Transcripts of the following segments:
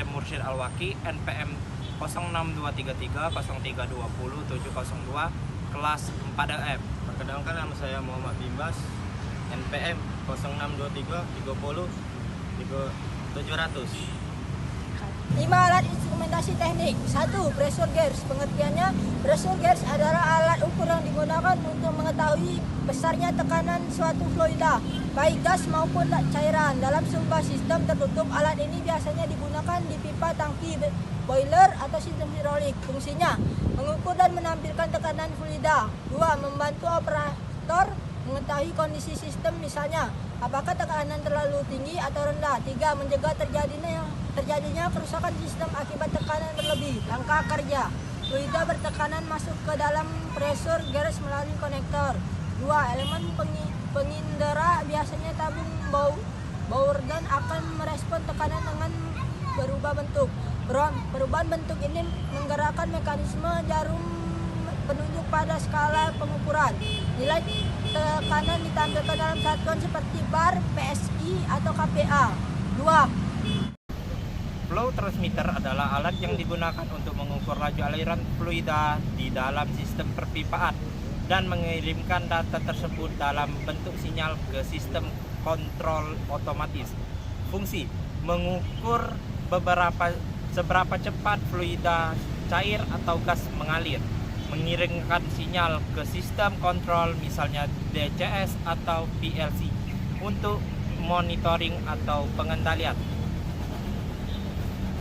saya Mursyid Alwaki, NPM 06233 0320 702 kelas 4M. Perkenalkan, nama saya Muhammad Bimbas, NPM 0623 30 700. 5 alat instrumentasi teknik. 1. Pressure gauge. Pengertiannya, pressure gauge adalah alat ukur yang digunakan untuk mengetahui besarnya tekanan suatu fluida, baik gas maupun cairan. Dalam sebuah sistem tertutup, alat ini biasanya digunakan di pipa tangki, boiler, atau sistem hidrolik. Fungsinya, mengukur dan menampilkan tekanan fluida. 2. Membantu operator mengetahui kondisi sistem, misalnya apakah tekanan terlalu tinggi atau rendah. 3. Mencegah terjadinya kerusakan sistem akibat tekanan berlebih. Langkah kerja, fluida bertekanan masuk ke dalam pressure gauge melalui konektor. 2. Elemen pengindera, biasanya tabung bauer, dan akan merespon tekanan dengan berubah bentuk. Perubahan bentuk ini menggerakkan mekanisme jarum penunjuk pada skala pengukuran. Nilai tekanan ditampilkan dalam satuan seperti bar, PSI, atau KPa. 2. Flow transmitter adalah alat yang digunakan untuk mengukur laju aliran fluida di dalam sistem perpipaan dan mengirimkan data tersebut dalam bentuk sinyal ke sistem kontrol otomatis. Fungsi: mengukur seberapa cepat fluida cair atau gas mengalir, mengirimkan sinyal ke sistem kontrol, misalnya DCS atau PLC, untuk monitoring atau pengendalian.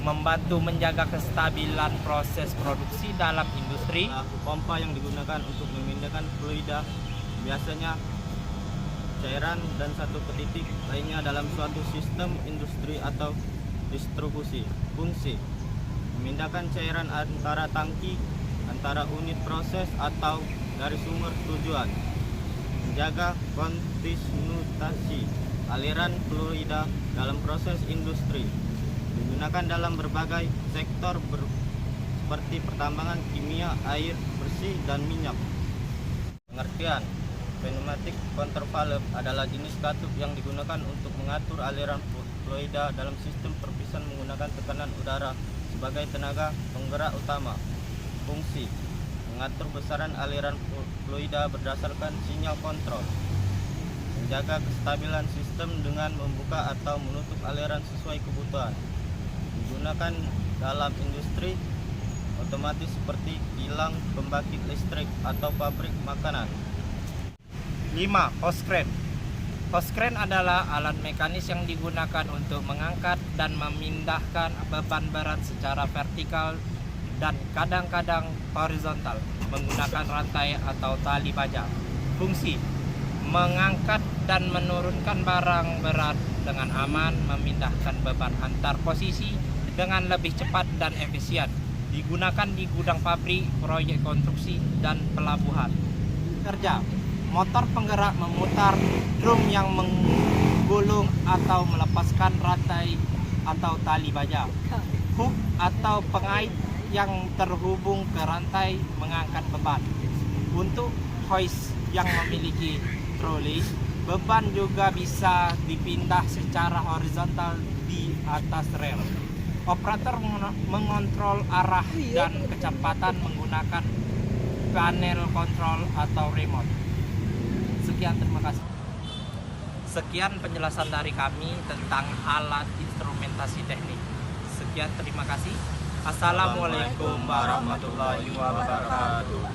Membantu menjaga kestabilan proses produksi dalam industri. Pompa yang digunakan untuk memindahkan fluida, biasanya cairan dan satu ke titik lainnya dalam suatu sistem industri atau distribusi. Fungsi: memindahkan cairan antara tangki, antara unit proses, atau dari sumber tujuan. Menjaga kontinuitas aliran fluida dalam proses industri. Digunakan dalam berbagai sektor seperti pertambangan, kimia, air bersih, dan minyak. Pengertian: pneumatic control valve adalah jenis katup yang digunakan untuk mengatur aliran fluida dalam sistem perpisahan menggunakan tekanan udara sebagai tenaga penggerak utama. Fungsi: mengatur besaran aliran fluida berdasarkan sinyal kontrol. Menjaga kestabilan sistem dengan membuka atau menutup aliran sesuai kebutuhan. Digunakan dalam industri otomatis seperti kilang, pembangkit listrik, atau pabrik makanan. 5. Hose crane. Hose crane adalah alat mekanis yang digunakan untuk mengangkat dan memindahkan beban berat secara vertikal dan kadang-kadang horizontal menggunakan rantai atau tali baja. Fungsi: mengangkat dan menurunkan barang berat dengan aman, memindahkan beban antar posisi dengan lebih cepat dan efisien. Digunakan di gudang pabrik, proyek konstruksi, dan pelabuhan. Kerja: motor penggerak memutar drum yang menggulung atau melepaskan rantai atau tali baja. Hook atau pengait yang terhubung ke rantai mengangkat beban. Untuk hoist yang memiliki troli, beban juga bisa dipindah secara horizontal di atas rel. Operator mengontrol arah dan kecepatan menggunakan panel kontrol atau remote. Sekian, terima kasih. Sekian penjelasan dari kami tentang alat instrumentasi teknik. Sekian, terima kasih. Assalamualaikum warahmatullahi wabarakatuh.